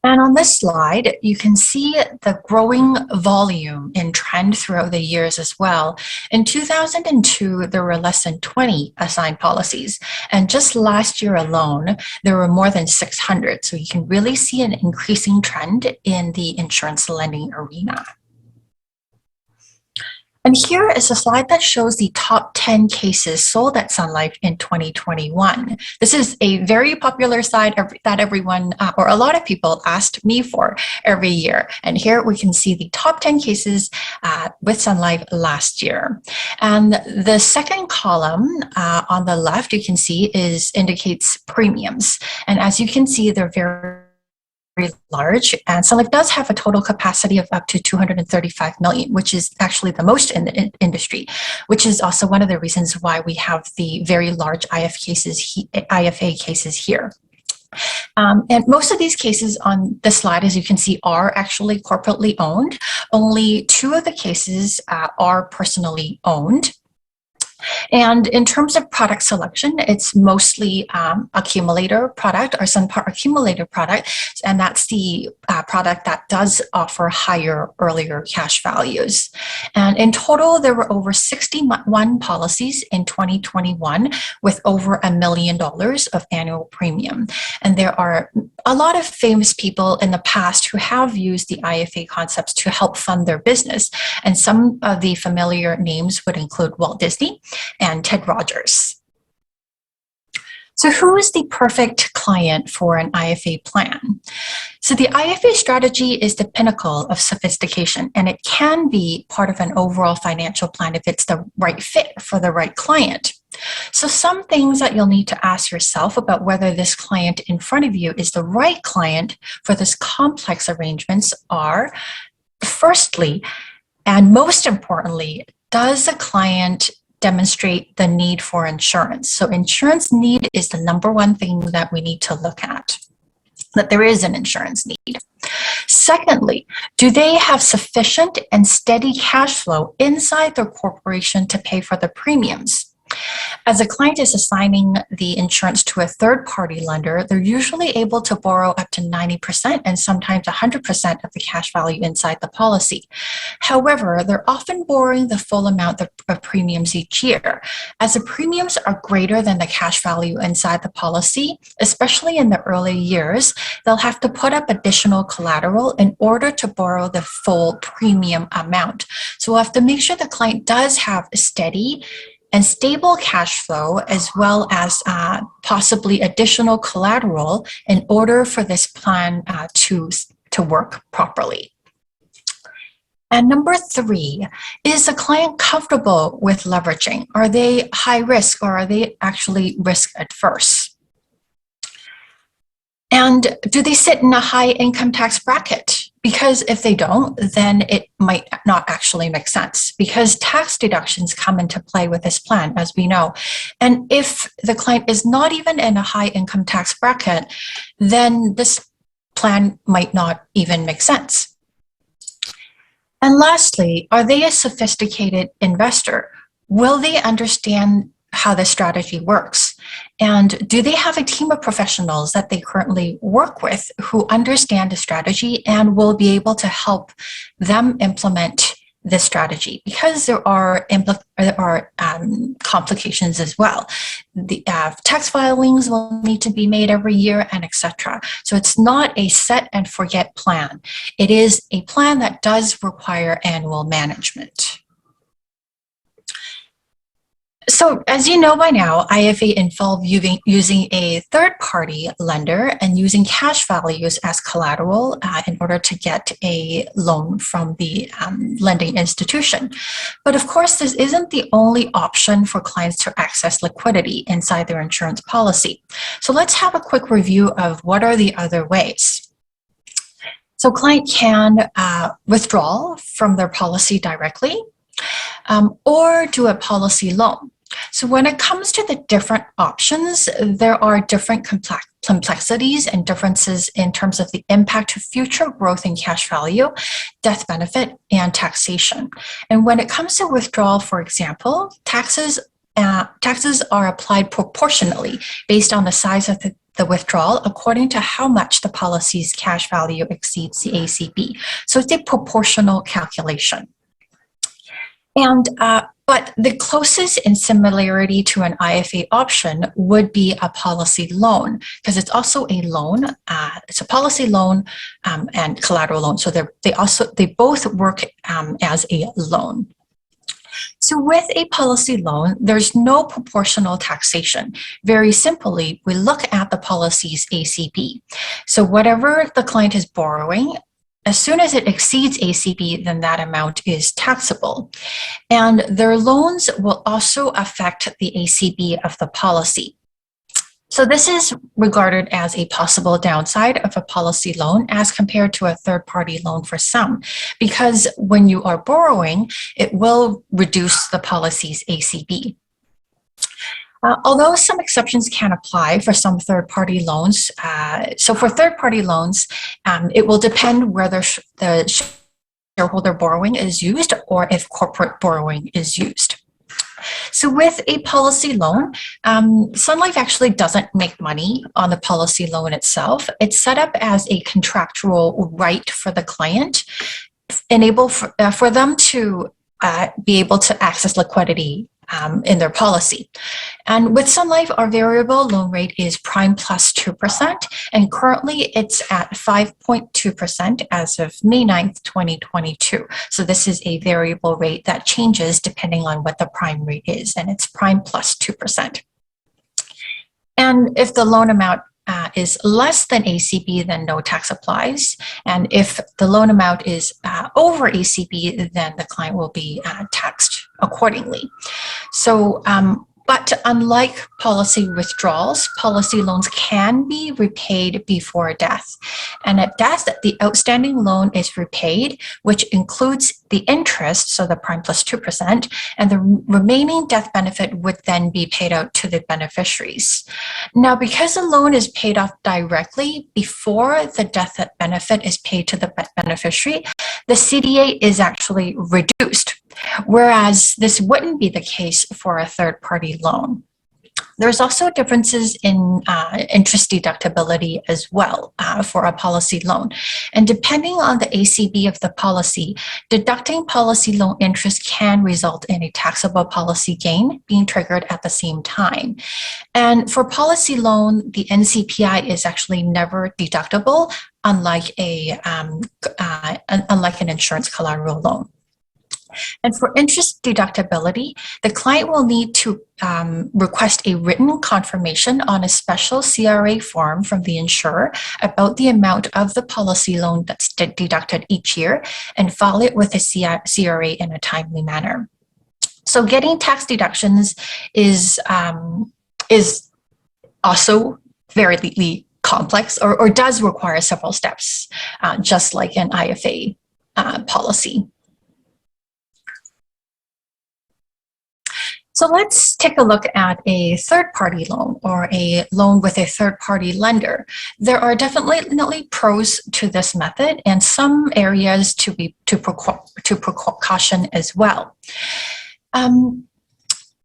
And on this slide, you can see the growing volume and trend throughout the years as well. In 2002, there were less than 20 assigned policies. And just last year alone, there were more than 600. So you can really see an increasing trend in the insurance lending arena. And here is a slide that shows the top 10 cases sold at Sunlife in 2021. This is a very popular slide that everyone, or a lot of people, asked me for every year. And here we can see the top 10 cases with Sunlife last year. And the second column on the left, you can see, indicates premiums. And as you can see, they're very large, and Sunlife does have a total capacity of up to 235 million, which is actually the most in the industry, which is also one of the reasons why we have the very large IFA cases here. And most of these cases on the slide, as you can see, are actually corporately owned. Only 2 of the cases are personally owned. And in terms of product selection, it's mostly accumulator product or SunPar accumulator product, and that's the product that does offer higher, earlier cash values. And in total, there were over 61 policies in 2021 with over $1 million of annual premium. And there are a lot of famous people in the past who have used the IFA concepts to help fund their business. And some of the familiar names would include Walt Disney and Ted Rogers. So who is the perfect client for an IFA plan? So the IFA strategy is the pinnacle of sophistication, and it can be part of an overall financial plan if it's the right fit for the right client. So some things that you'll need to ask yourself about whether this client in front of you is the right client for this complex arrangements are, firstly, and most importantly, does the client demonstrate the need for insurance? So insurance need is the #1 thing that we need to look at, that there is an insurance need. Secondly, do they have sufficient and steady cash flow inside their corporation to pay for the premiums? As a client is assigning the insurance to a third-party lender, they're usually able to borrow up to 90% and sometimes 100% of the cash value inside the policy. However, they're often borrowing the full amount of premiums each year. As the premiums are greater than the cash value inside the policy, especially in the early years, they'll have to put up additional collateral in order to borrow the full premium amount. So we'll have to make sure the client does have a steady and stable cash flow, as well as possibly additional collateral in order for this plan to work properly. And #3, is the client comfortable with leveraging? Are they high risk, or are they actually risk adverse? And do they sit in a high income tax bracket? Because if they don't, then it might not actually make sense, because tax deductions come into play with this plan, as we know. And if the client is not even in a high income tax bracket, then this plan might not even make sense. And lastly, are they a sophisticated investor? Will they understand how the strategy works? And do they have a team of professionals that they currently work with who understand the strategy and will be able to help them implement this strategy? Because there are complications as well. The tax filings will need to be made every year, and etc. So it's not a set and forget plan. It is a plan that does require annual management. So as you know by now, IFA involve using a third-party lender and using cash values as collateral in order to get a loan from the lending institution. But of course, this isn't the only option for clients to access liquidity inside their insurance policy. So let's have a quick review of what are the other ways. So client can withdraw from their policy directly, or do a policy loan. So when it comes to the different options, there are different complexities and differences in terms of the impact to future growth in cash value, death benefit, and taxation. And when it comes to withdrawal, for example, taxes are applied proportionally based on the size of the withdrawal according to how much the policy's cash value exceeds the ACB. So it's a proportional calculation. And but the closest in similarity to an IFA option would be a policy loan, because it's also a loan. It's a policy loan and collateral loan. So they both work as a loan. So with a policy loan, there's no proportional taxation. Very simply, we look at the policy's ACB. So whatever the client is borrowing, as soon as it exceeds ACB, then that amount is taxable. And their loans will also affect the ACB of the policy. So this is regarded as a possible downside of a policy loan as compared to a third-party loan for some, because when you are borrowing, it will reduce the policy's ACB. Although some exceptions can apply for some third-party loans, so for third-party loans, it will depend whether the shareholder borrowing is used or if corporate borrowing is used. So with a policy loan, Sun Life actually doesn't make money on the policy loan itself. It's set up as a contractual right for the client, enable for them to be able to access liquidity in their policy. And with Sun Life, our variable loan rate is prime plus 2%, and currently it's at 5.2% as of May 9th, 2022. So this is a variable rate that changes depending on what the prime rate is, and it's prime plus 2%. And if the loan amount is less than ACB, then no tax applies. And if the loan amount is over ACB, then the client will be taxed accordingly. So, but unlike policy withdrawals, policy loans can be repaid before death. And at death, the outstanding loan is repaid, which includes the interest, so the prime plus 2%, and the remaining death benefit would then be paid out to the beneficiaries. Now, because the loan is paid off directly before the death benefit is paid to the beneficiary, the CDA is actually reduced, whereas this wouldn't be the case for a third-party loan. There's also differences in interest deductibility as well for a policy loan. And depending on the ACB of the policy, deducting policy loan interest can result in a taxable policy gain being triggered at the same time. And for policy loan, the NCPI is actually never deductible, unlike an insurance collateral loan. And for interest deductibility, the client will need to request a written confirmation on a special CRA form from the insurer about the amount of the policy loan that's deducted each year and file it with a CRA in a timely manner. So getting tax deductions is also very complex or does require several steps, just like an IFA policy. So let's take a look at a third-party loan or a loan with a third-party lender. There are definitely pros to this method and some areas to precaution as well.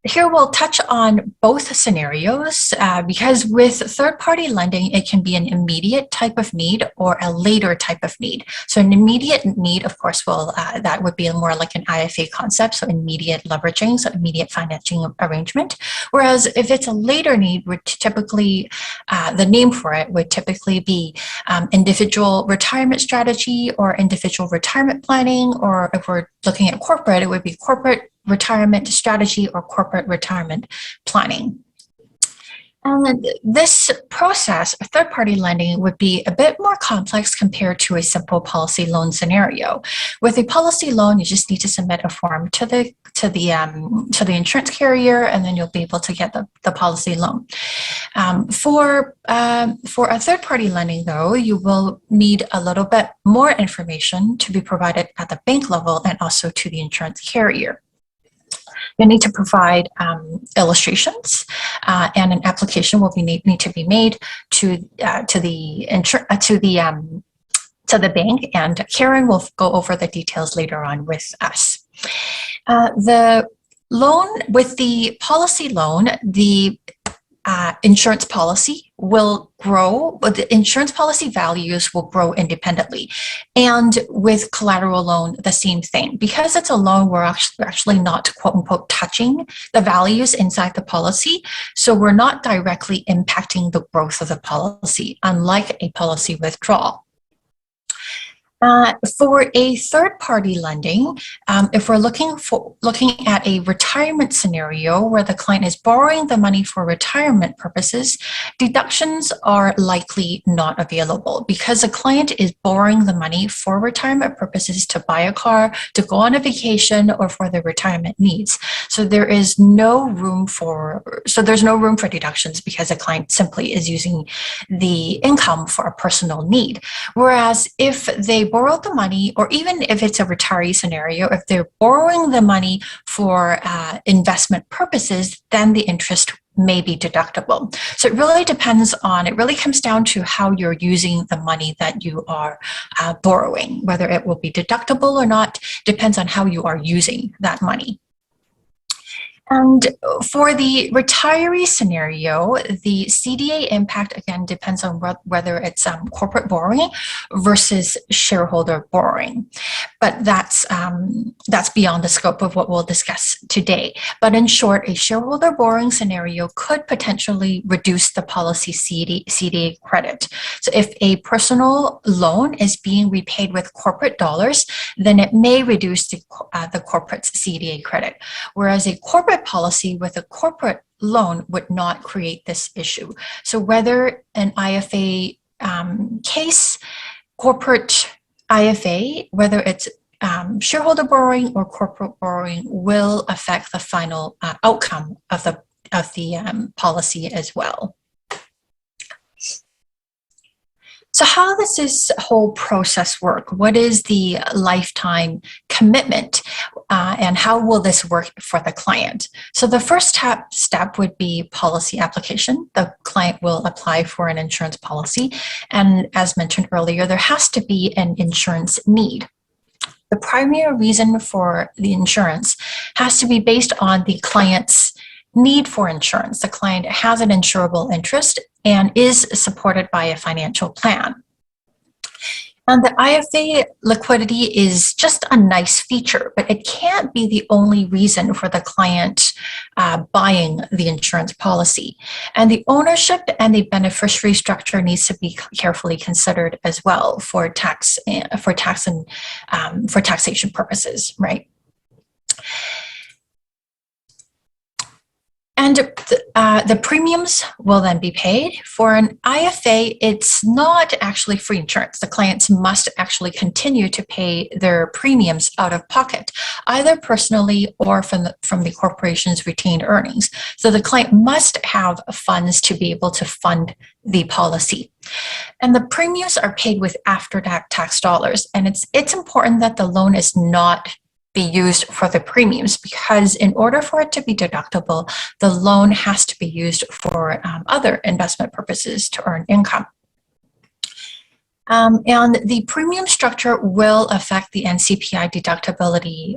Here we'll touch on both scenarios because with third-party lending, it can be an immediate type of need or a later type of need. So an immediate need, of course, that would be more like an IFA concept, so immediate leveraging, so immediate financing arrangement. Whereas if it's a later need, would typically, the name for it would typically be individual retirement strategy or individual retirement planning, or if we're looking at corporate, it would be corporate retirement strategy or corporate retirement planning. And this process, third-party lending, would be a bit more complex compared to a simple policy loan scenario. With a policy loan, you just need to submit a form to the insurance carrier, and then you'll be able to get the policy loan. For a third-party lending, though, you will need a little bit more information to be provided at the bank level and also to the insurance carrier. You need to provide illustrations, and an application will need to be made to the bank, and Karen will go over the details later on with us. The loan with the policy loan, the insurance policy will grow, but the insurance policy values will grow independently. And with collateral loan, the same thing. Because it's a loan, we're actually not, quote unquote, touching the values inside the policy. So we're not directly impacting the growth of the policy, unlike a policy withdrawal. For a third-party lending, if we're looking at a retirement scenario where the client is borrowing the money for retirement purposes, deductions are likely not available because the client is borrowing the money for retirement purposes to buy a car, to go on a vacation, or for their retirement needs. So there's no room for deductions because the client simply is using the income for a personal need. Whereas if they borrow the money, or even if it's a retiree scenario, if they're borrowing the money for investment purposes, then the interest may be deductible. So it really comes down to how you're using the money that you are borrowing. Whether it will be deductible or not depends on how you are using that money. And for the retiree scenario, the CDA impact, again, depends on whether it's corporate borrowing versus shareholder borrowing. But that's beyond the scope of what we'll discuss today. But in short, a shareholder borrowing scenario could potentially reduce the policy CDA credit. So if a personal loan is being repaid with corporate dollars, then it may reduce the corporate's CDA credit. Whereas a corporate policy with a corporate loan would not create this issue. So whether an IFA case, corporate IFA, whether it's shareholder borrowing or corporate borrowing, will affect the final outcome of the policy as well. So how does this whole process work? What is the lifetime commitment and how will this work for the client? So the first step would be policy application. The client will apply for an insurance policy. And as mentioned earlier, there has to be an insurance need. The primary reason for the insurance has to be based on the client's need for insurance. The client has an insurable interest and is supported by a financial plan. And the IFA liquidity is just a nice feature, but it can't be the only reason for the client buying the insurance policy. And the ownership and the beneficiary structure needs to be carefully considered as well for taxation purposes, right? And the premiums will then be paid. For an IFA, it's not actually free insurance. The clients must actually continue to pay their premiums out of pocket, either personally or from the corporation's retained earnings. So the client must have funds to be able to fund the policy. And the premiums are paid with after-tax dollars. And it's important that the loan is not be used for the premiums, because in order for it to be deductible, the loan has to be used for other investment purposes to earn income. And the premium structure will affect the NCPI deductibility.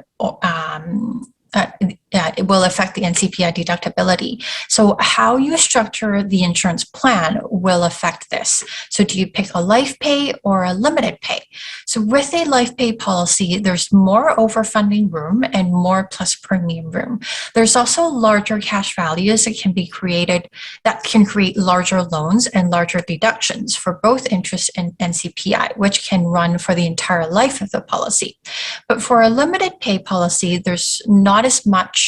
It will affect the NCPI deductibility. So how you structure the insurance plan will affect this. So do you pick a life pay or a limited pay? So with a life pay policy, there's more overfunding room and more plus premium room. There's also larger cash values that can be created that can create larger loans and larger deductions for both interest and NCPI, which can run for the entire life of the policy. But for a limited pay policy, there's not as much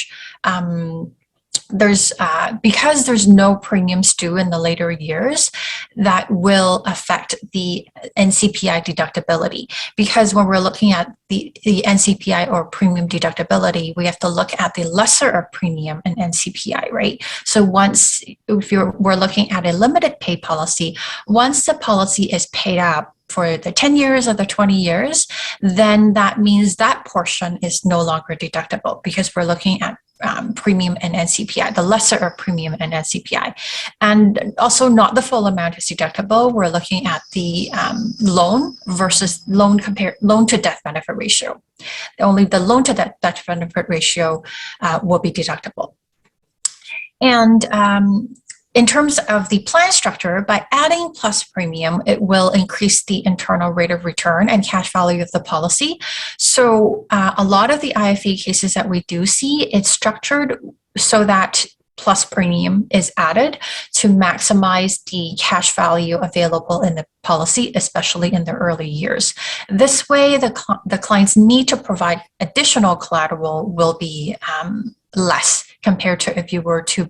because there's no premiums due in the later years, that will affect the NCPI deductibility. Because when we're looking at the NCPI or premium deductibility, we have to look at the lesser of premium and NCPI, right? So we're looking at a limited pay policy, once the policy is paid up for the 10 years or the 20 years, then that means that portion is no longer deductible, because we're looking at premium and NCPI, the lesser of premium and NCPI. And also not the full amount is deductible. We're looking at the loan versus loan to death benefit ratio. Only the loan to death benefit ratio will be deductible. And in terms of the plan structure, by adding plus premium, it will increase the internal rate of return and cash value of the policy. So a lot of the IFA cases that we do see, it's structured so that plus premium is added to maximize the cash value available in the policy, especially in the early years. This way, the client's need to provide additional collateral will be less compared to if you were to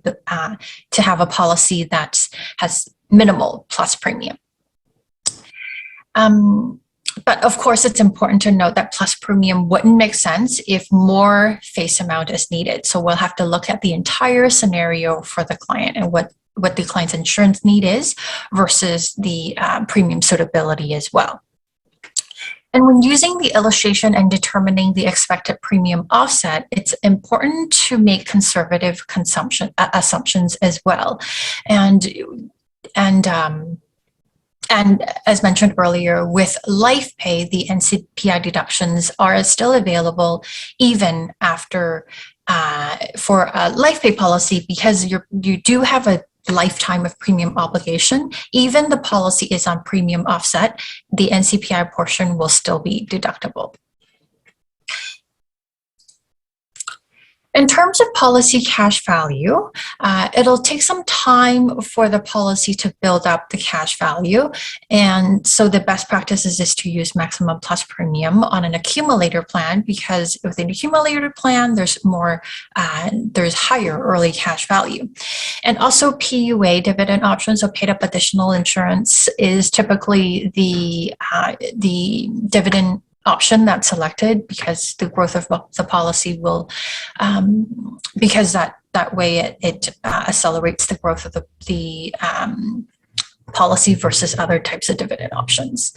have a policy that has minimal plus premium. But of course, it's important to note that plus premium wouldn't make sense if more face amount is needed. So we'll have to look at the entire scenario for the client and what the client's insurance need is versus the premium suitability as well. And when using the illustration and determining the expected premium offset, it's important to make conservative assumptions as well. And as mentioned earlier, with life pay, the NCPI deductions are still available even after for a life pay policy, because you do have a lifetime of premium obligation. Even the policy is on premium offset, the NCPI portion will still be deductible. In terms of policy cash value, it'll take some time for the policy to build up the cash value. And so the best practice is to use maximum plus premium on an accumulator plan, because with an accumulator plan, there's higher early cash value. And also PUA, dividend options, so paid up additional insurance, is typically the dividend option that's selected, because the growth of the policy will, because that way it accelerates the growth of the policy versus other types of dividend options.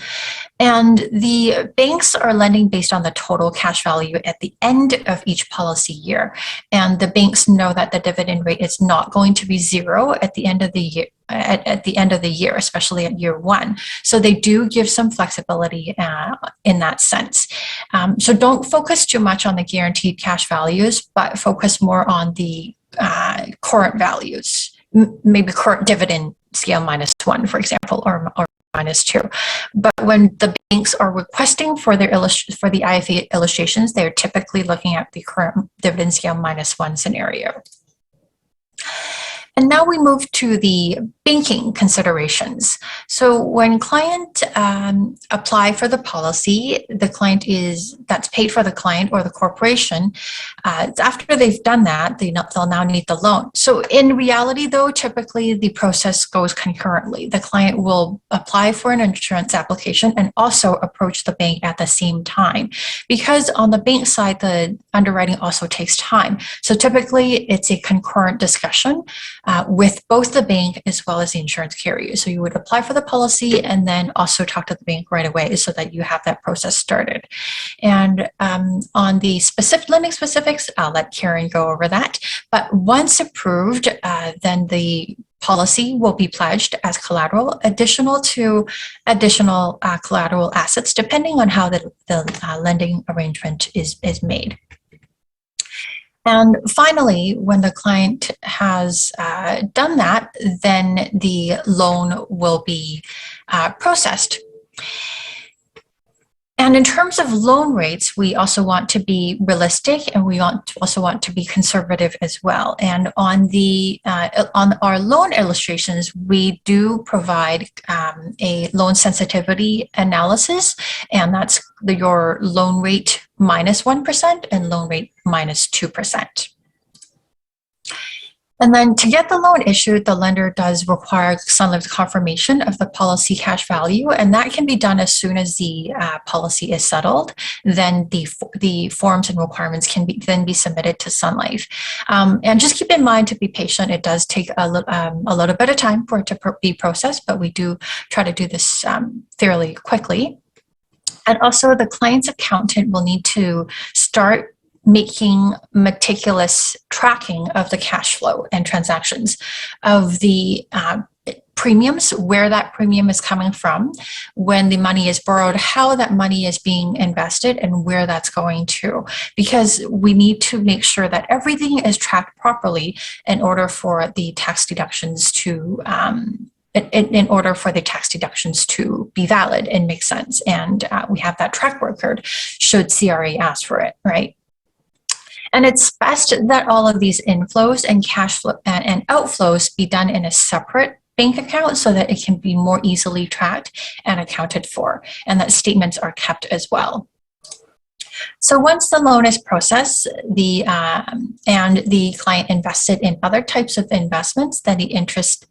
And the banks are lending based on the total cash value at the end of each policy year. And the banks know that the dividend rate is not going to be zero at the end of the year, at the end of the year, especially at year one. So they do give some flexibility in that sense. So don't focus too much on the guaranteed cash values, but focus more on the current values, maybe current dividend scale -1, for example, or -2. But when the banks are requesting for the IFA illustrations, they're typically looking at the current dividend scale -1 scenario. And now we move to the banking considerations. So when client apply for the policy, the client that's paid for the client or the corporation. After they've done that, they'll now need the loan. So in reality, though, typically the process goes concurrently. The client will apply for an insurance application and also approach the bank at the same time, because on the bank side, the underwriting also takes time. So typically, it's a concurrent discussion with both the bank as well as the insurance carrier. So you would apply for the policy and then also talk to the bank right away so that you have that process started. And on the lending specifics, I'll let Karen go over that. But once approved, then the policy will be pledged as collateral, additional collateral assets, depending on how the lending arrangement is made. And finally, when the client has done that, then the loan will be processed. And in terms of loan rates, we also want to be realistic, and we also want to be conservative as well. And on our loan illustrations, we do provide a loan sensitivity analysis, and that's your loan rate -1% and loan rate -2%. And then to get the loan issued, the lender does require Sunlife's confirmation of the policy cash value, and that can be done as soon as the policy is settled. Then the forms and requirements can then be submitted to Sunlife. And just keep in mind to be patient. It does take a little bit of time for it to be processed, but we do try to do this fairly quickly. And also, the client's accountant will need to start making meticulous tracking of the cash flow and transactions of the premiums, where that premium is coming from, when the money is borrowed, how that money is being invested, and where that's going to, because we need to make sure that everything is tracked properly in order for the tax deductions to in order for the tax deductions to be valid and make sense. And we have that track record should CRA ask for it, right? And it's best that all of these inflows and cash flow and outflows be done in a separate bank account so that it can be more easily tracked and accounted for, and that statements are kept as well. So once the loan is processed, and the client invested in other types of investments, then the interest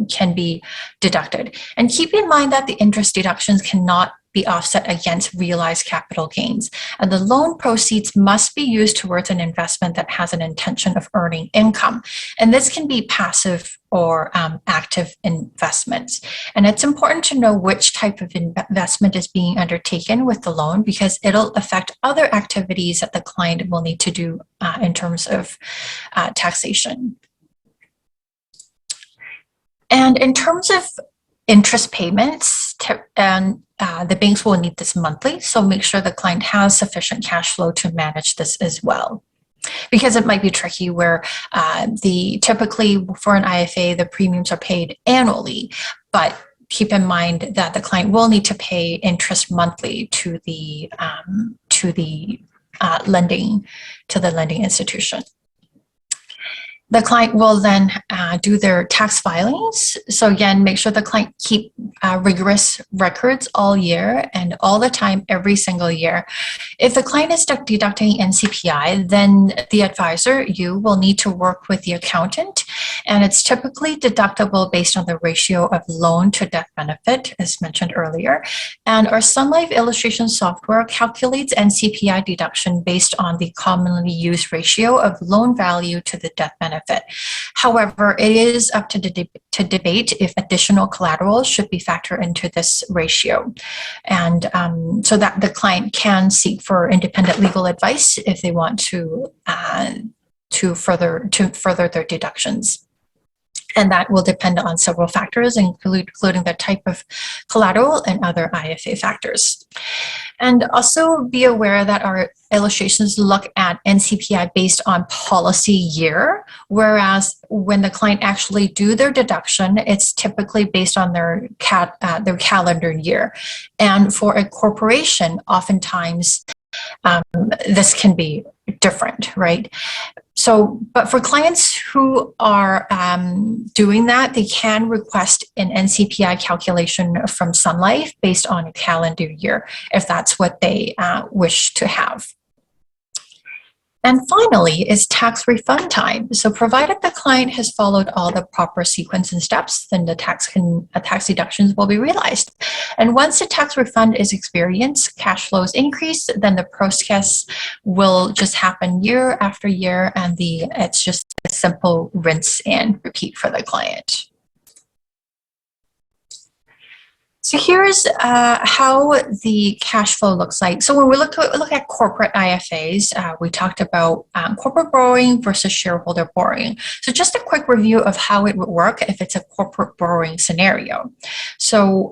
can be deducted. And keep in mind that the interest deductions cannot be offset against realized capital gains. And the loan proceeds must be used towards an investment that has an intention of earning income. And this can be passive or active investments. And it's important to know which type of investment is being undertaken with the loan, because it'll affect other activities that the client will need to do in terms of taxation. And in terms of interest payments, the banks will need this monthly, so make sure the client has sufficient cash flow to manage this as well. Because it might be tricky where typically for an IFA, the premiums are paid annually, but keep in mind that the client will need to pay interest monthly to the lending institution. The client will then do their tax filings. So again, make sure the client keep rigorous records all year and all the time, every single year. If the client is deducting NCPI, then the advisor, you will need to work with the accountant, and it's typically deductible based on the ratio of loan to death benefit, as mentioned earlier. And our Sunlife illustration software calculates NCPI deduction based on the commonly used ratio of loan value to the death benefit. However, it is up to debate if additional collateral should be factored into this ratio, and so that the client can seek for independent legal advice if they want to further their deductions. And that will depend on several factors, including the type of collateral and other IFA factors. And also be aware that our illustrations look at NCPI based on policy year, whereas when the client actually do their deduction, it's typically based on their calendar year. And for a corporation, oftentimes this can be different, right? So, but for clients who are doing that, they can request an NCPI calculation from Sunlife based on a calendar year, if that's what they wish to have. And finally is tax refund time. So provided the client has followed all the proper sequence and steps, then the tax deductions will be realized. And once the tax refund is experienced, cash flows increase, then the process will just happen year after year, and it's just a simple rinse and repeat for the client. So here's how the cash flow looks like. So when we look at corporate IFAs, we talked about corporate borrowing versus shareholder borrowing. So just a quick review of how it would work if it's a corporate borrowing scenario. So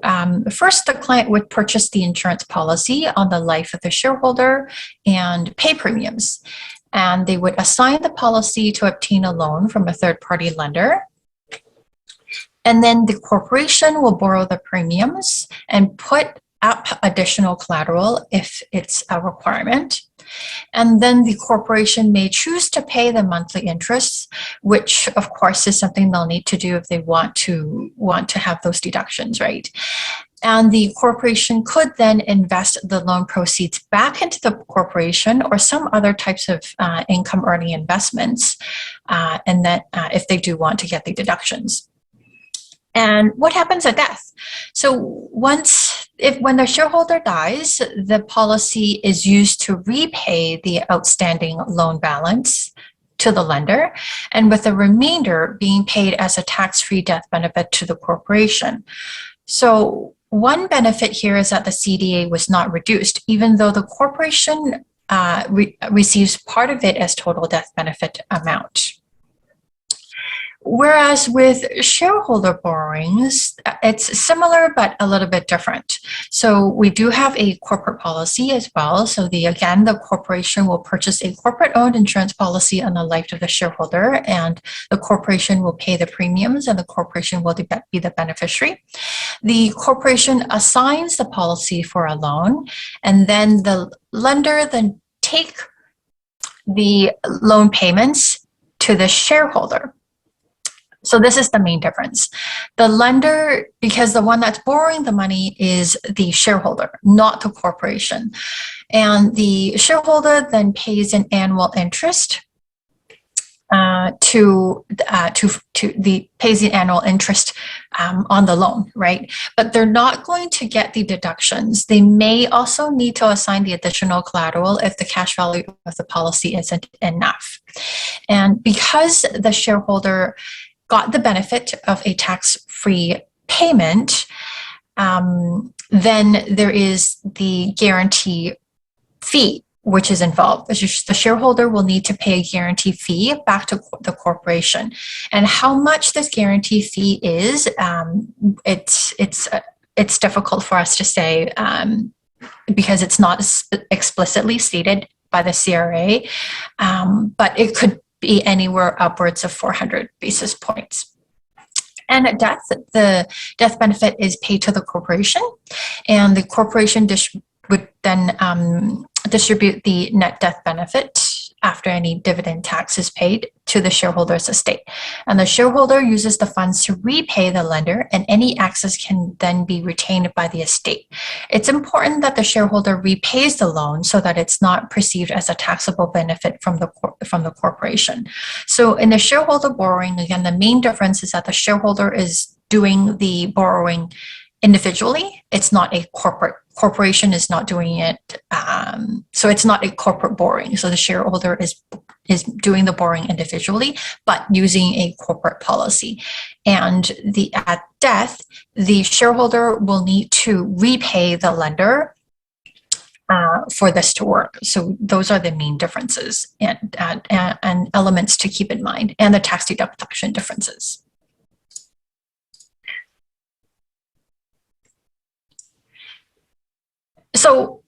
first, the client would purchase the insurance policy on the life of the shareholder and pay premiums. And they would assign the policy to obtain a loan from a third-party lender. And then the corporation will borrow the premiums and put up additional collateral if it's a requirement. And then the corporation may choose to pay the monthly interest, which of course is something they'll need to do if they want to have those deductions, right? And the corporation could then invest the loan proceeds back into the corporation or some other types of income earning investments, and that if they do want to get the deductions. And what happens at death? So when the shareholder dies, the policy is used to repay the outstanding loan balance to the lender, and with the remainder being paid as a tax-free death benefit to the corporation. So one benefit here is that the CDA was not reduced, even though the corporation receives part of it as total death benefit amount. Whereas with shareholder borrowings, it's similar but a little bit different. So we do have a corporate policy as well. So again, the corporation will purchase a corporate-owned insurance policy on the life of the shareholder, and the corporation will pay the premiums, and the corporation will be the beneficiary. The corporation assigns the policy for a loan, and then the lender then take the loan payments to the shareholder. So this is the main difference. The lender, because the one that's borrowing the money is the shareholder, not the corporation. And the shareholder then pays an annual interest pays the annual interest on the loan, right? But they're not going to get the deductions. They may also need to assign the additional collateral if the cash value of the policy isn't enough. And because the shareholder got the benefit of a tax-free payment, then there is the guarantee fee which is involved. The shareholder will need to pay a guarantee fee back to the corporation. And how much this guarantee fee is, it's difficult for us to say because it's not explicitly stated by the CRA, but it could be anywhere upwards of 400 basis points. And at death, the death benefit is paid to the corporation, and the corporation would then distribute the net death benefit after any dividend tax is paid to the shareholder's estate. And the shareholder uses the funds to repay the lender, and any excess can then be retained by the estate. It's important that the shareholder repays the loan so that it's not perceived as a taxable benefit from the corporation. So in the shareholder borrowing, again, the main difference is that the shareholder is doing the borrowing individually. It's not a corporation is not doing it. So it's not a corporate borrowing. So the shareholder is doing the borrowing individually, but using a corporate policy. And at death, the shareholder will need to repay the lender for this to work. So those are the main differences and elements to keep in mind, and the tax deduction differences. So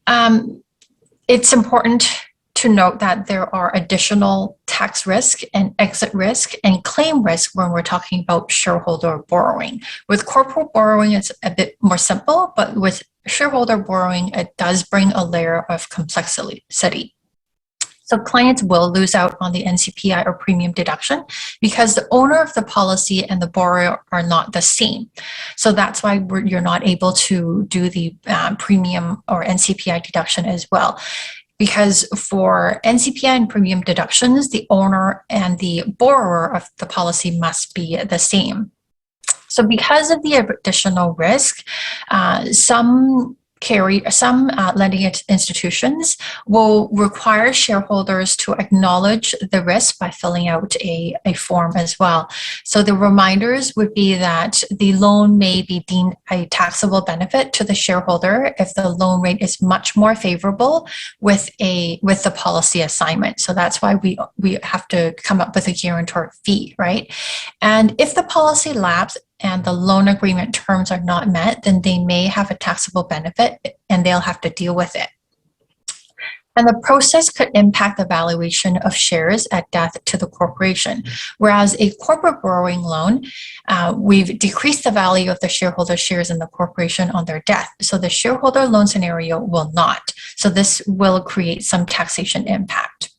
it's important to note that there are additional tax risk and exit risk and claim risk when we're talking about shareholder borrowing. With corporate borrowing, it's a bit more simple, but with shareholder borrowing, it does bring a layer of complexity. So clients will lose out on the NCPI or premium deduction because the owner of the policy and the borrower are not the same. So that's why you're not able to do the premium or NCPI deduction as well. Because for NCPI and premium deductions, the owner and the borrower of the policy must be the same. So because of the additional risk, some lending institutions will require shareholders to acknowledge the risk by filling out a form as well. So the reminders would be that the loan may be deemed a taxable benefit to the shareholder if the loan rate is much more favorable with the policy assignment. So that's why we have to come up with a guarantor fee, right? And if the policy lapses and the loan agreement terms are not met, then they may have a taxable benefit and they'll have to deal with it. And the process could impact the valuation of shares at death to the corporation. Whereas a corporate borrowing loan, we've decreased the value of the shareholder shares in the corporation on their death. So the shareholder loan scenario will not. So this will create some taxation impact.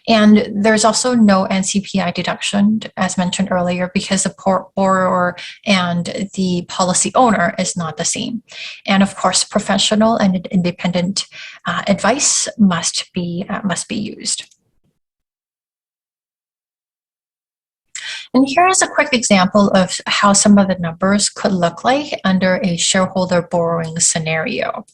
And there's also no NCPI deduction, as mentioned earlier, because the borrower and the policy owner is not the same. And of course, professional and independent advice must be used. And here is a quick example of how some of the numbers could look like under a shareholder borrowing scenario.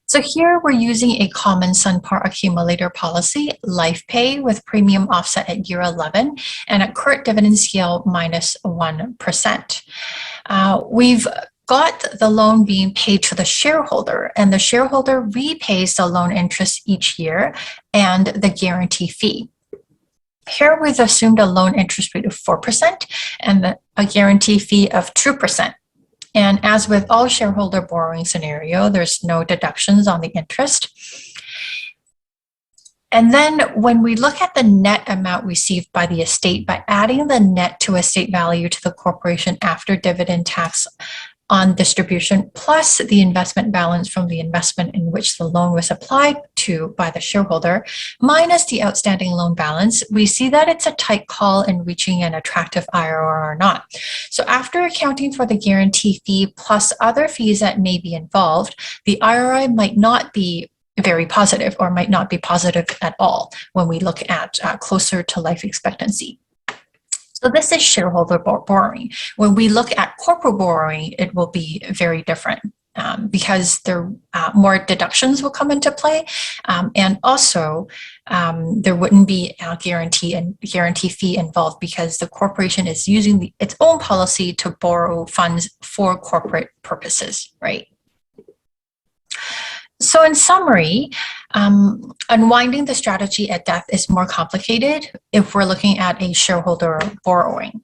So here we're using a common SunPar accumulator policy, LifePay, with premium offset at year 11 and a current dividend scale minus 1%. We've got the loan being paid to the shareholder, and the shareholder repays the loan interest each year and the guarantee fee. Here we've assumed a loan interest rate of 4% and a guarantee fee of 2%. And as with all shareholder borrowing scenario, there's no deductions on the interest. And then when we look at the net amount received by the estate, by adding the net to estate value to the corporation after dividend tax on distribution, plus the investment balance from the investment in which the loan was applied to by the shareholder, minus the outstanding loan balance, we see that it's a tight call in reaching an attractive IRR or not. So after accounting for the guarantee fee plus other fees that may be involved, the IRR might not be very positive or might not be positive at all when we look at closer to life expectancy. So this is shareholder borrowing. When we look at corporate borrowing, it will be very different because there more deductions will come into play, and also there wouldn't be a guarantee fee involved because the corporation is using its own policy to borrow funds for corporate purposes, right? So in summary, unwinding the strategy at death is more complicated if we're looking at a shareholder borrowing,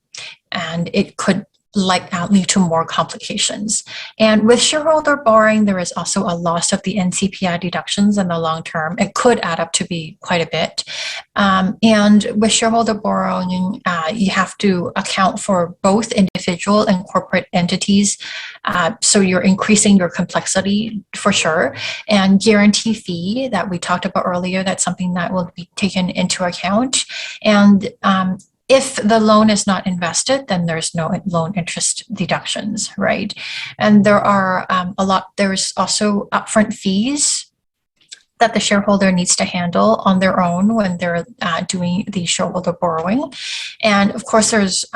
and it could lead to more complications. And with shareholder borrowing, there is also a loss of the NCPI deductions in the long term. It could add up to be quite a bit. And with shareholder borrowing, you have to account for both individual and corporate entities. So you're increasing your complexity for sure. And guarantee fee that we talked about earlier, that's something that will be taken into account. And if the loan is not invested, then there's no loan interest deductions, right? And there are there's also upfront fees that the shareholder needs to handle on their own when they're doing the shareholder borrowing. And of course, there's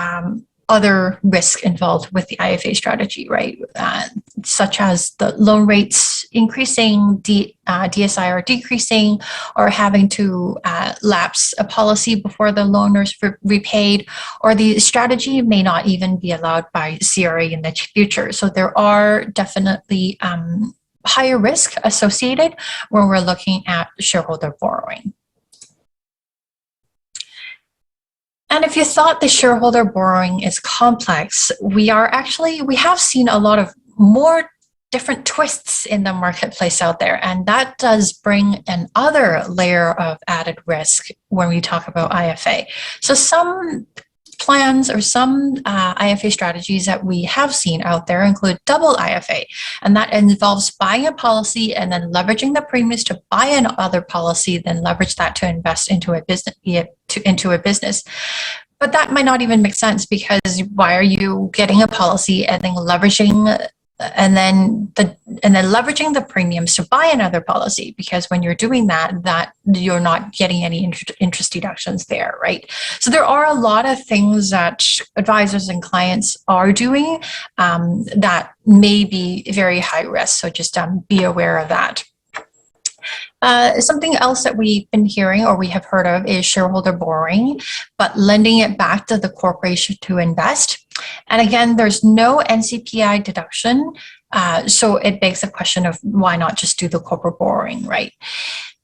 other risk involved with the IFA strategy, right? Such as the loan rates increasing, DSIR decreasing, or having to lapse a policy before the loan is repaid, or the strategy may not even be allowed by CRA in the future. So there are definitely higher risk associated when we're looking at shareholder borrowing. And if you thought the shareholder borrowing is complex, we have seen a lot of more different twists in the marketplace out there. And that does bring another layer of added risk when we talk about IFA. So some plans or some IFA strategies that we have seen out there include double IFA, and that involves buying a policy and then leveraging the premiums to buy another policy, then leverage that to invest into a business. But that might not even make sense, because why are you getting a policy and then leveraging leveraging the premiums to buy another policy? Because when you're doing that you're not getting any interest deductions there, right? So there are a lot of things that advisors and clients are doing that may be very high risk. So just be aware of that. Something else that we've been hearing or we have heard of is shareholder borrowing, but lending it back to the corporation to invest. And again, there's no NCPI deduction. So it begs the question of why not just do the corporate borrowing, right?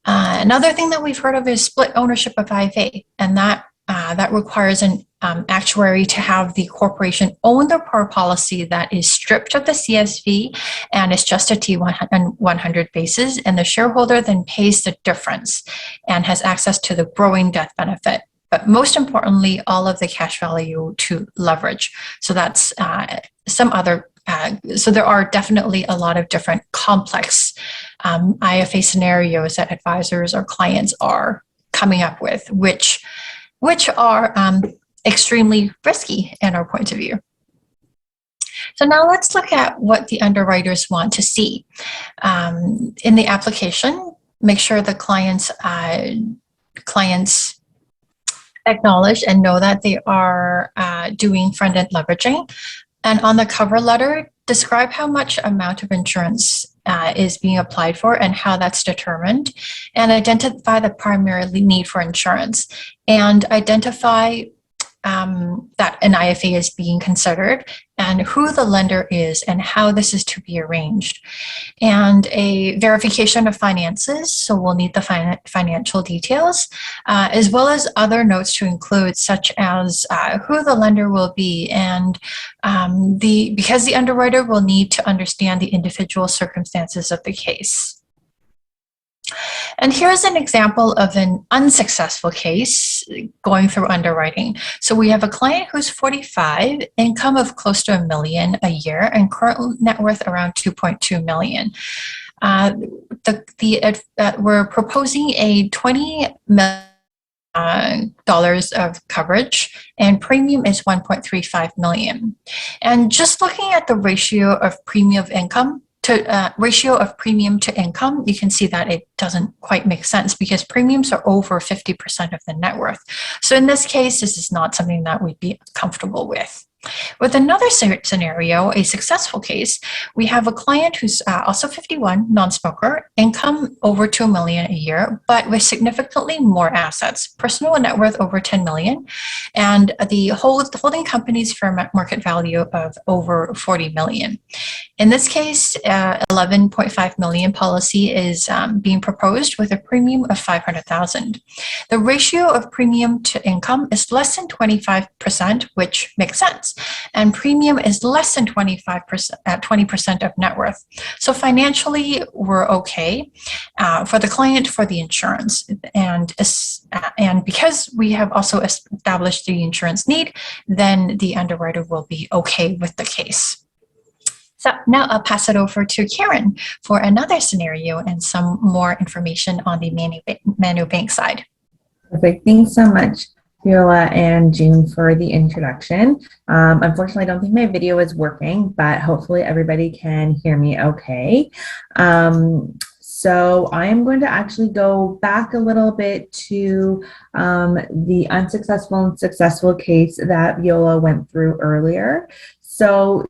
Another thing that we've heard of is split ownership of IFA, and that requires an actuary to have the corporation own the par policy that is stripped of the CSV and is just a T100 basis, and the shareholder then pays the difference and has access to the growing death benefit. But most importantly, all of the cash value to leverage. So that's so there are definitely a lot of different complex IFA scenarios that advisors or clients are coming up with, which are extremely risky in our point of view. So now let's look at what the underwriters want to see. In the application, make sure the clients acknowledge and know that they are doing front-end leveraging. And on the cover letter, describe how much amount of insurance is being applied for and how that's determined, and identify the primary need for insurance, and identify that an IFA is being considered, and who the lender is and how this is to be arranged, and a verification of finances. So we'll need the financial details, as well as other notes to include, such as who the lender will be, and because the underwriter will need to understand the individual circumstances of the case. And here's an example of an unsuccessful case going through underwriting. So we have a client who's 45, income of close to $1 million a year, and current net worth around $2.2 million. We're proposing a $20 million of coverage, and premium is $1.35 million. And just looking at the ratio of premium to income, you can see that it doesn't quite make sense because premiums are over 50% of the net worth. So in this case, this is not something that we'd be comfortable with. With another scenario, a successful case, we have a client who's also 51, non-smoker, income over $2 million a year, but with significantly more assets, personal net worth over $10 million, and the holding company's fair market value of over $40 million. In this case, 11.5 million policy is being proposed with a premium of 500,000. The ratio of premium to income is less than 25%, which makes sense. And premium is less than 25% at 20% of net worth. So financially, we're okay for the client, for the insurance. And because we have also established the insurance need, then the underwriter will be okay with the case. So now I'll pass it over to Karen for another scenario and some more information on the Manu Bank side. Perfect. Thanks so much, Viola and June, for the introduction. Unfortunately, I don't think my video is working, but hopefully everybody can hear me okay. So I am going to actually go back a little bit to the unsuccessful and successful case that Viola went through earlier. So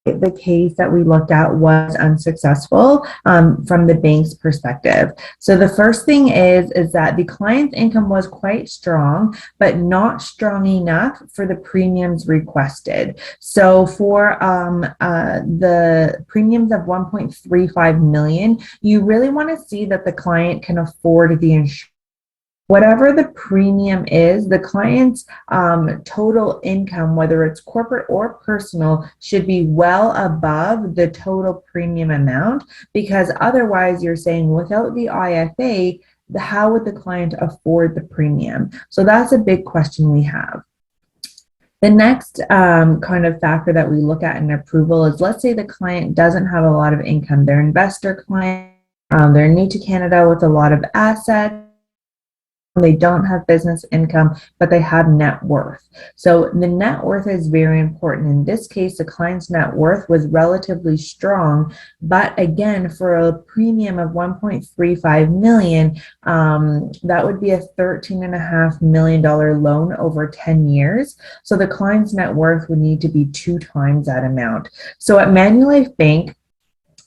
the case that we looked at was unsuccessful from the bank's perspective. So the first thing is that the client's income was quite strong, but not strong enough for the premiums requested. So for the premiums of 1.35 million, you really want to see that the client can afford the insurance. Whatever the premium is, the client's total income, whether it's corporate or personal, should be well above the total premium amount, because otherwise you're saying without the IFA, how would the client afford the premium? So that's a big question we have. The next kind of factor that we look at in approval is, let's say the client doesn't have a lot of income. They're an investor client, they're new to Canada with a lot of assets. They don't have business income, but they have net worth. So the net worth is very important. In this case, the client's net worth was relatively strong, but again, for a premium of 1.35 million, that would be a $13.5 million loan over 10 years. So the client's net worth would need to be 2 times that amount. So at Manulife Bank,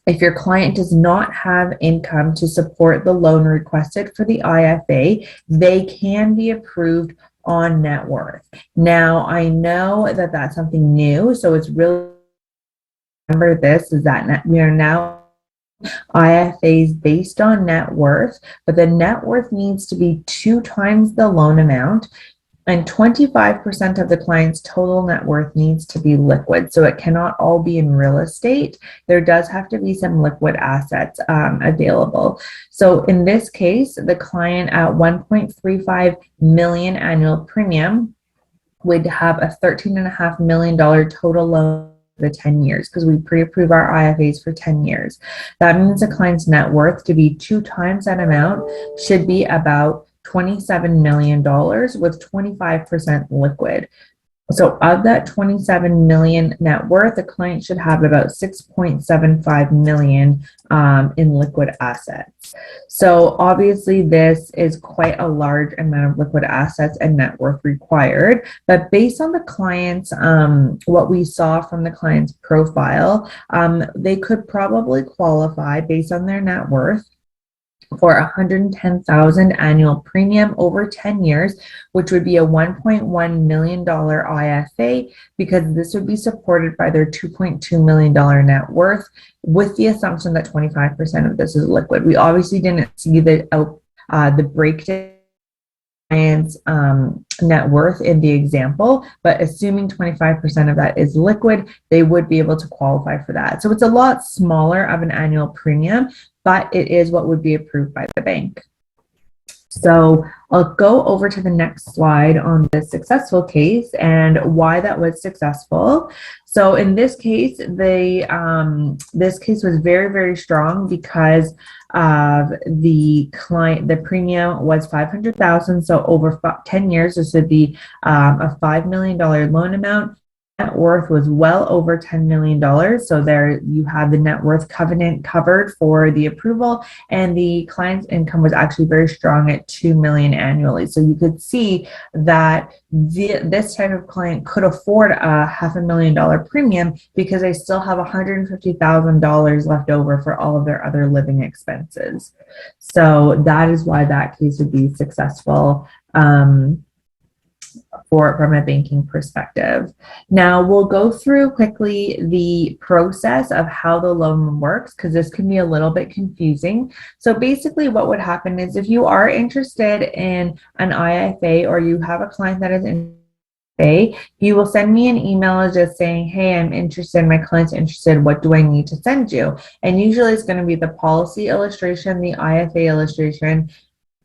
if your client does not have income to support the loan requested for the IFA, they can be approved on net worth. Now, I know that that's something new, so it's really, remember this, is that we are now IFAs based on net worth, but the net worth needs to be 2 times the loan amount, and 25% of the client's total net worth needs to be liquid. So it cannot all be in real estate. There does have to be some liquid assets available. So in this case, the client at 1.35 million annual premium would have a $13.5 million total loan for the 10 years, because we pre-approve our IFAs for 10 years. That means the client's net worth to be 2 times that amount should be about $27 million with 25% liquid. So of that 27 million net worth, the client should have about 6.75 million in liquid assets. So obviously this is quite a large amount of liquid assets and net worth required, but based on the client's, what we saw from the client's profile, they could probably qualify based on their net worth for 110,000 annual premium over 10 years, which would be a $1.1 million IFA, because this would be supported by their $2.2 million net worth, with the assumption that 25% of this is liquid. We obviously didn't see the breakdown client's net worth in the example, but assuming 25% of that is liquid, they would be able to qualify for that. So it's a lot smaller of an annual premium, but it is what would be approved by the bank. So I'll go over to the next slide on the successful case and why that was successful. So in this case, this case was very, very strong because of the premium was 500,000. So over 10 years, this would be a $5 million loan amount. Net worth was well over $10 million. So there you have the net worth covenant covered for the approval, and the client's income was actually very strong at $2 million annually. So you could see that this type of client could afford a $500,000 premium because they still have $150,000 left over for all of their other living expenses. So that is why that case would be successful from a banking perspective. Now we'll go through quickly the process of how the loan works, because this can be a little bit confusing. So basically what would happen is, if you are interested in an IFA, or you have a client that is in IFA, you will send me an email just saying, hey, I'm interested, my client's interested, what do I need to send you? And usually it's going to be the policy illustration, the IFA illustration,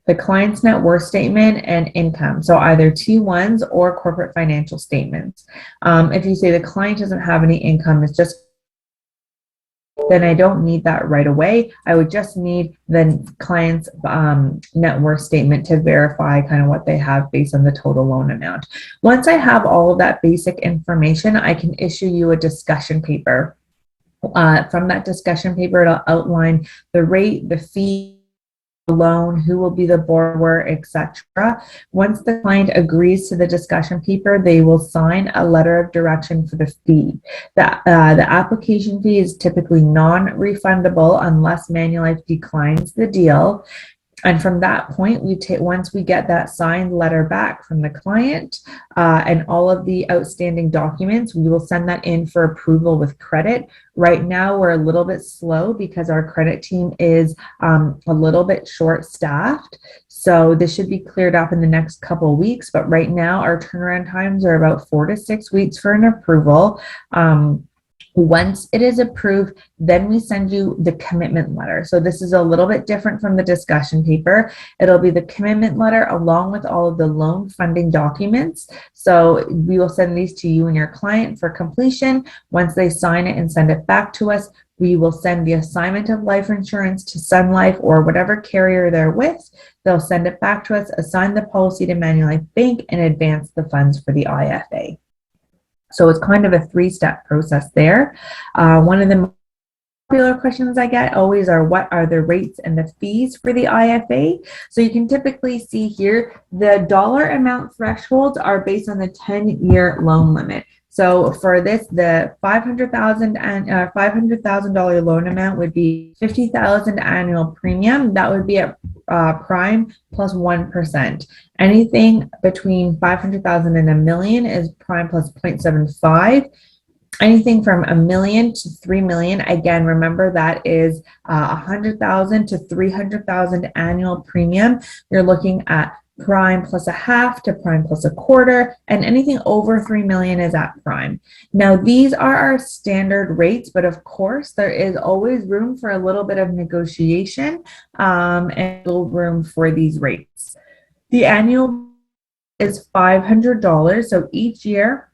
the client's net worth statement, and income. So either T1s or corporate financial statements. If you say the client doesn't have any income, it's just, then I don't need that right away. I would just need the client's net worth statement to verify kind of what they have based on the total loan amount. Once I have all of that basic information, I can issue you a discussion paper. From that discussion paper, it'll outline the rate, the fee, loan, who will be the borrower, etc. Once the client agrees to the discussion paper, they will sign a letter of direction for the fee. The application fee is typically non-refundable unless Manulife declines the deal. And from that point, once we get that signed letter back from the client and all of the outstanding documents, we will send that in for approval with credit. Right now, we're a little bit slow because our credit team is a little bit short-staffed. So this should be cleared up in the next couple of weeks. But right now, our turnaround times are about 4 to 6 weeks for an approval. Once it is approved, then we send you the commitment letter. So this is a little bit different from the discussion paper. It'll be the commitment letter along with all of the loan funding documents. So we will send these to you and your client for completion. Once they sign it and send it back to us, we will send the assignment of life insurance to Sunlife or whatever carrier they're with. They'll send it back to us, assign the policy to Manulife Bank, and advance the funds for the IFA. So it's kind of a 3-step process there. One of the popular questions I get always are, what are the rates and the fees for the IFA? So you can typically see here, the dollar amount thresholds are based on the 10-year loan limit. So for this, the $500,000 loan amount would be $50,000 annual premium. That would be at prime plus 1%. Anything between $500,000 and $1 million is prime plus 0.75. Anything from $1 million to $3 million, again, remember that is $100,000 to $300,000 annual premium. You're looking at prime plus a half to prime plus a quarter, and anything over $3 million is at prime. Now, these are our standard rates, but of course, there is always room for a little bit of negotiation and little room for these rates. The annual is $500, so each year,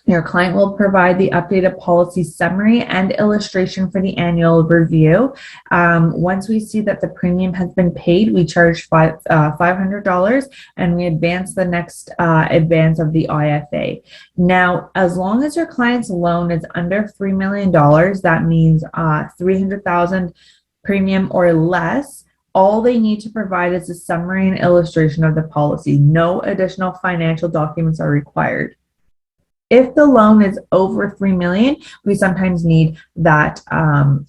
your client will provide the updated policy summary and illustration for the annual review. Once we see that the premium has been paid, we charge $500 and we advance the next advance of the IFA. Now, as long as your client's loan is under $3 million, that means $300,000 premium or less, all they need to provide is a summary and illustration of the policy. No additional financial documents are required. If the loan is over 3 million, we sometimes need that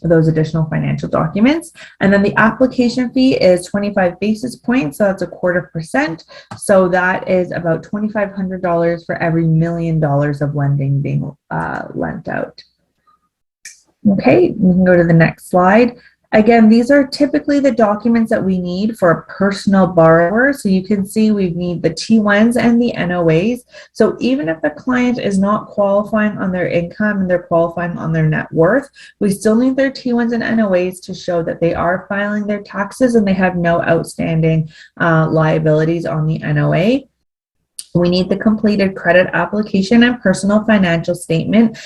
those additional financial documents. And then the application fee is 25 basis points, so that's 1/4%. So that is about $2,500 for every $1 million of lending being lent out. Okay, we can go to the next slide. Again, these are typically the documents that we need for a personal borrower. So you can see we need the T1s and the NOAs. So even if the client is not qualifying on their income and they're qualifying on their net worth, we still need their T1s and NOAs to show that they are filing their taxes and they have no outstanding liabilities on the NOA. We need the completed credit application and personal financial statement.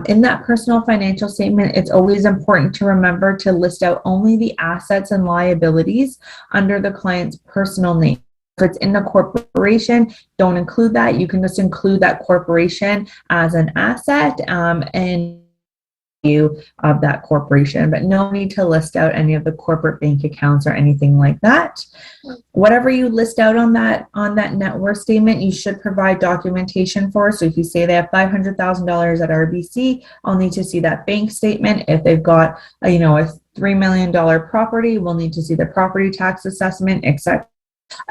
In that personal financial statement, it's always important to remember to list out only the assets and liabilities under the client's personal name. If it's in a corporation, don't include that. You can just include that corporation as an asset and of that corporation, but no need to list out any of the corporate bank accounts or anything like that. Whatever you list out on that net worth statement, you should provide documentation for. So if you say they have $500,000 at RBC, I'll need to see that bank statement. If they've got a $3 million property, we'll need to see the property tax assessment, etc.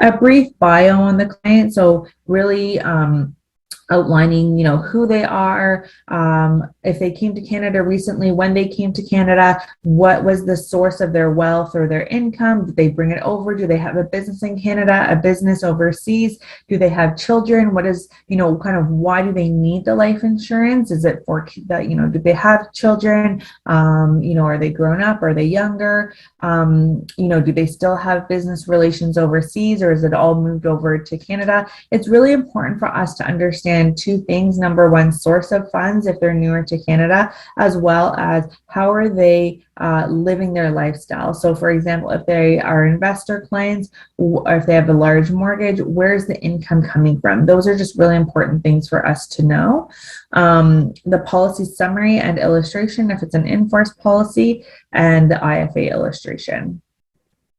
A brief bio on the client, so really outlining, who they are, if they came to Canada recently, when they came to Canada, what was the source of their wealth or their income? Did they bring it over? Do they have a business in Canada, a business overseas? Do they have children? What is, kind of why do they need the life insurance? Is it for that, do they have children? Are they grown up? Are they younger? Do they still have business relations overseas, or is it all moved over to Canada? It's really important for us to understand two things. Number one, source of funds if they're newer to Canada, as well as how are they living their lifestyle. So for example, if they are investor clients or if they have a large mortgage, where's the income coming from? Those are just really important things for us to know. The policy summary and illustration if it's an in-force policy, and the IFA illustration.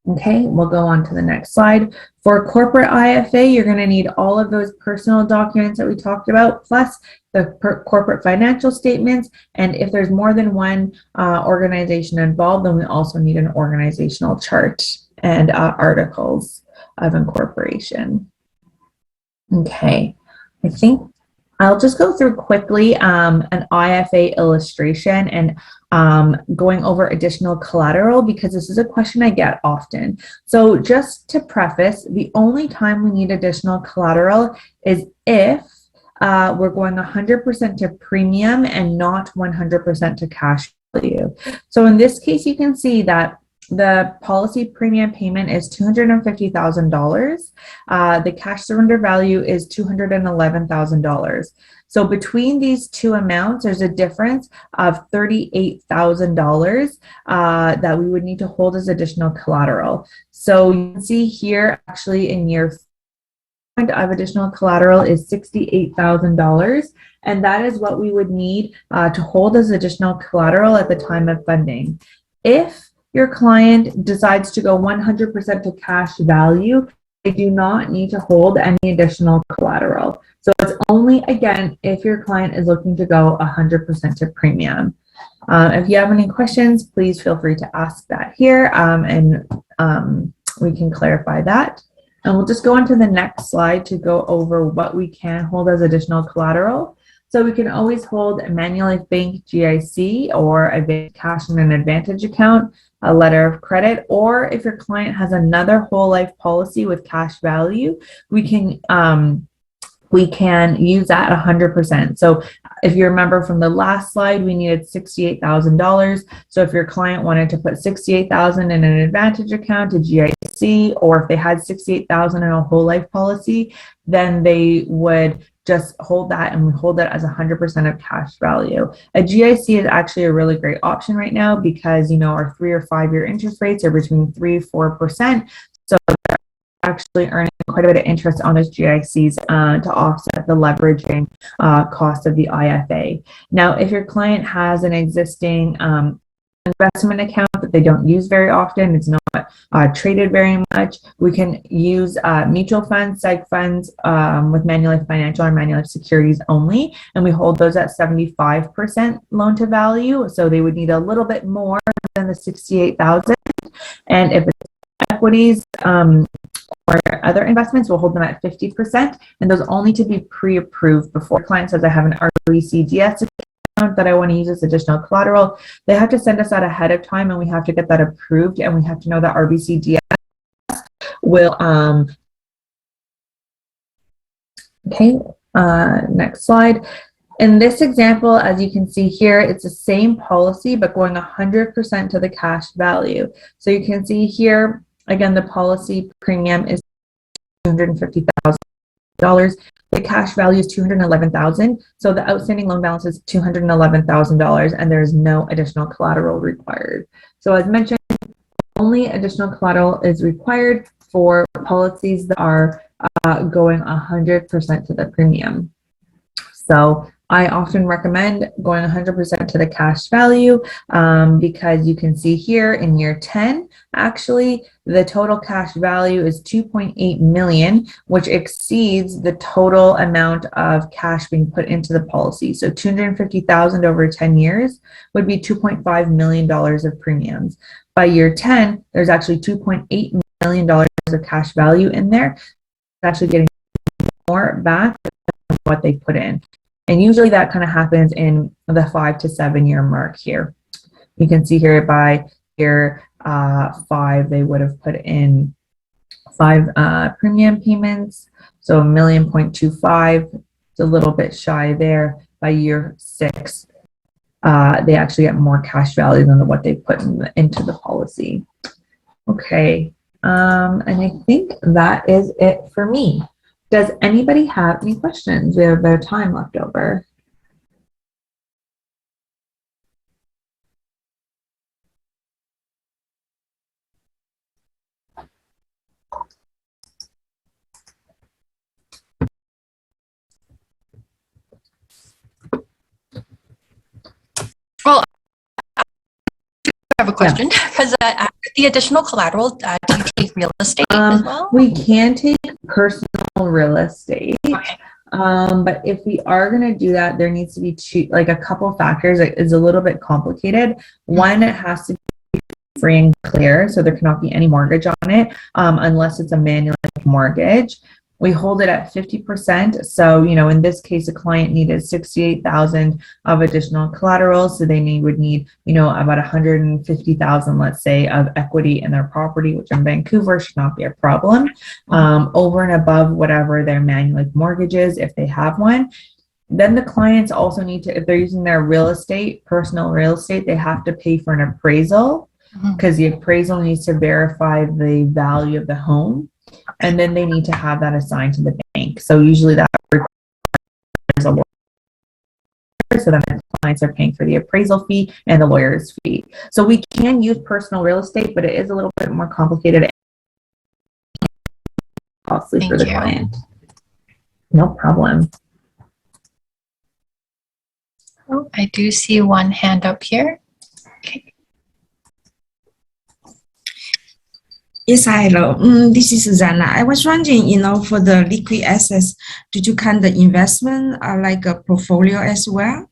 Okay, we'll go on to the next slide. For corporate IFA, you're going to need all of those personal documents that we talked about, plus the corporate financial statements. And if there's more than one organization involved, then we also need an organizational chart and articles of incorporation. Okay, I think I'll just go through quickly an IFA illustration and going over additional collateral, because this is a question I get often. So just to preface, the only time we need additional collateral is if we're going 100% to premium and not 100% to cash value. So in this case, you can see that the policy premium payment is $250,000. The cash surrender value is $211,000. So between these two amounts, there's a difference of $38,000 that we would need to hold as additional collateral. So you can see here, actually in year of additional collateral is $68,000. And that is what we would need to hold as additional collateral at the time of funding. If your client decides to go 100% to cash value, they do not need to hold any additional collateral. So it's only, again, if your client is looking to go 100% to premium. If you have any questions, please feel free to ask that here, and we can clarify that. And we'll just go on to the next slide to go over what we can hold as additional collateral. So we can always hold a Manulife Bank GIC or a cash in an Advantage account, a letter of credit, or if your client has another whole life policy with cash value, we can use that 100%. So if you remember from the last slide, we needed $68,000. So if your client wanted to put $68,000 in an Advantage account, a GIC, or if they had $68,000 in a whole life policy, then they would just hold that, and we hold that as 100% of cash value. A GIC is actually a really great option right now because, our 3 or 5 year interest rates are between 3-4%. So they're actually earning quite a bit of interest on those GICs to offset the leveraging cost of the IFA. Now, if your client has an existing investment account that they don't use very often, it's not traded very much. We can use mutual funds, seg funds with Manulife Financial or Manulife Securities only, and we hold those at 75% loan to value. So they would need a little bit more than the 68,000. And if it's equities or other investments, we'll hold them at 50%, and those all need to be pre-approved before. Client says, I have an RBCDS account that I want to use as additional collateral. They have to send us that ahead of time, and we have to get that approved, and we have to know that RBCDS will next slide. In this example, as you can see here, it's the same policy, but going 100% to the cash value. So you can see here, again, the policy premium is $250,000. The cash value is $211,000. So the outstanding loan balance is $211,000, and there is no additional collateral required. So as mentioned, only additional collateral is required for policies that are going 100% to the premium. So I often recommend going 100% to the cash value because you can see here in year 10, actually, the total cash value is 2.8 million, which exceeds the total amount of cash being put into the policy. So 250,000 over 10 years would be $2.5 million of premiums. By year 10, there's actually $2.8 million of cash value in there. It's actually getting more back than what they put in. And usually that kind of happens in the 5 to 7 year mark here. You can see here by year 5, they would have put in 5 premium payments. So $1.25 million, it's a little bit shy there. By year 6, they actually get more cash value than what they put into the policy. Okay, and I think that is it for me. Does anybody have any questions? We have a bit of time left over. Well, I have a question because the additional collateral, do you take real estate as well? We can take personal real estate. Okay. But if we are going to do that, there needs to be a couple factors. It is a little bit complicated. One, it has to be free and clear, so there cannot be any mortgage on it unless it's a Manulife mortgage. We hold it at 50%. So, in this case, a client needed 68,000 of additional collateral. So they would need, about 150,000, let's say, of equity in their property, which in Vancouver should not be a problem. Over and above whatever their Manulife mortgage is, if they have one. Then the clients also need to, if they're using their real estate, personal real estate, they have to pay for an appraisal because the appraisal needs to verify the value of the home. And then they need to have that assigned to the bank. So usually that requires a lawyer. So then the clients are paying for the appraisal fee and the lawyer's fee. So we can use personal real estate, but it is a little bit more complicated and costly for the client. No problem. Oh, I do see one hand up here. Okay. Yes, hello. This is Zana. I was wondering, for the liquid assets, did you count the investment like a portfolio as well?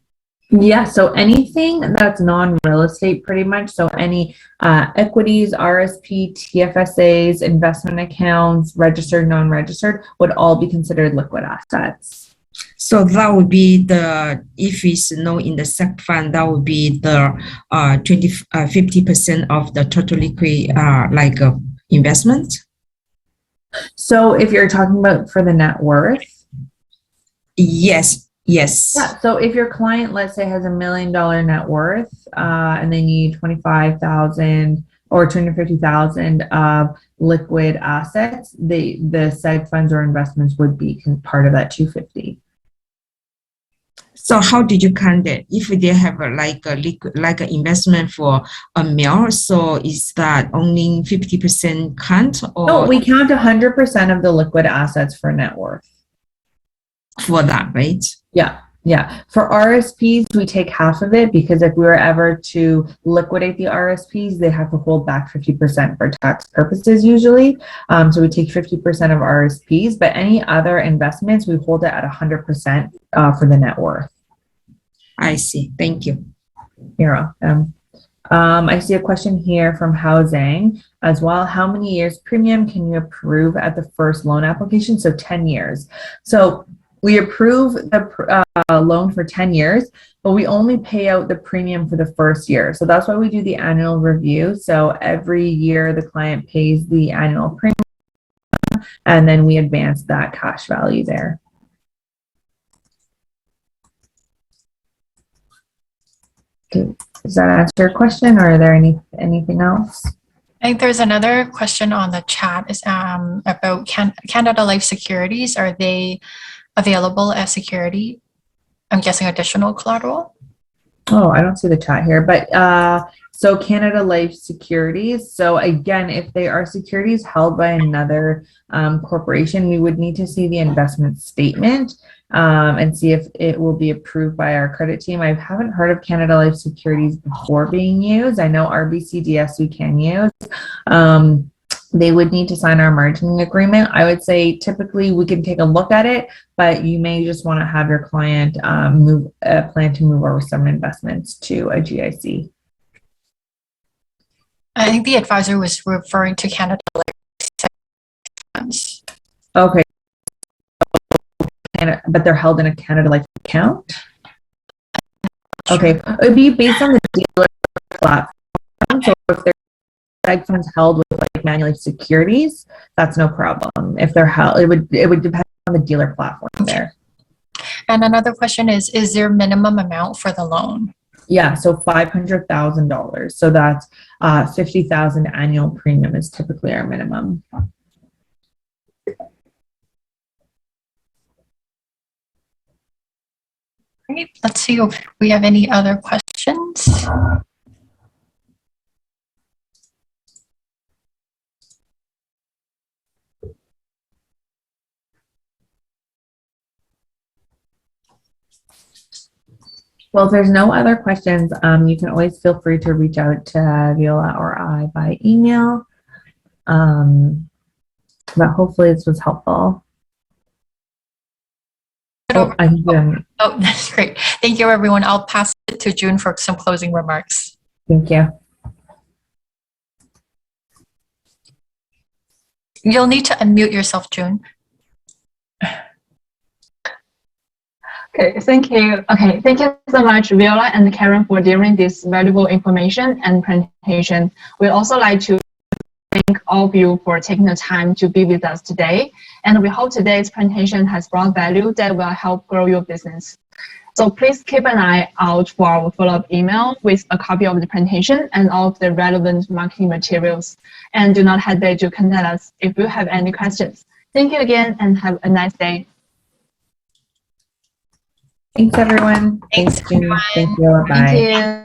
Yeah, so anything that's non-real estate pretty much. So any equities, RSP, TFSAs, investment accounts, registered, non-registered would all be considered liquid assets. So that would be if it's in the seg fund, that would be the 50% of the total liquid investment. So if you're talking about for the net worth? Yes. Yeah, so if your client, let's say, has $1 million net worth and they need 25,000 or 250,000 of liquid assets, the seg funds or investments would be part of that 250. So how did you count it? If they have an investment for $1 million, so is that only 50% count? Or no, we count 100% of the liquid assets for net worth. For that, right? Yeah. Yeah, for RSPs, we take half of it because if we were ever to liquidate the RSPs, they have to hold back 50% for tax purposes usually. So we take 50% of RSPs, but any other investments, we hold it at 100% for the net worth. I see. Thank you. You're welcome. I see a question here from Housing as well. How many years premium can you approve at the first loan application? So 10 years. So we approve the loan for 10 years, but we only pay out the premium for the first year. So that's why we do the annual review. So every year the client pays the annual premium and then we advance that cash value there. Does that answer your question, or are there anything else? I think there's another question on the chat is about Canada Life securities. Are they available as security? I'm guessing additional collateral. Oh, I don't see the chat here, but so Canada Life securities. So again, if they are securities held by another corporation, we would need to see the investment statement and see if it will be approved by our credit team. I haven't heard of Canada Life securities before being used. I know RBCDS we can use. They would need to sign our margining agreement. I would say typically we can take a look at it, but you may just want to have your client plan to move over some investments to a GIC. I think the advisor was referring to Canada Life funds. Okay. But they're held in a Canada Life account? Okay. It would be based on the dealer platform. So if they're funds held with like Manulife securities, that's no problem. If they're held, it would depend on the dealer platform there. And another question is there minimum amount for the loan? Yeah, so $500,000. So that's $50,000 annual premium is typically our minimum. Great. Let's see if we have any other questions. Well, if there's no other questions, you can always feel free to reach out to Viola or I by email. But hopefully this was helpful. Oh, that's great. Thank you, everyone. I'll pass it to June for some closing remarks. Thank you. You'll need to unmute yourself, June. Okay, thank you. Okay, thank you so much, Viola and Karen, for delivering this valuable information and presentation. We'd also like to thank all of you for taking the time to be with us today. And we hope today's presentation has brought value that will help grow your business. So please keep an eye out for our follow-up email with a copy of the presentation and all of the relevant marketing materials. And do not hesitate to contact us if you have any questions. Thank you again and have a nice day. Thanks, everyone. Thanks, everyone. Thank you. Bye. Thank you.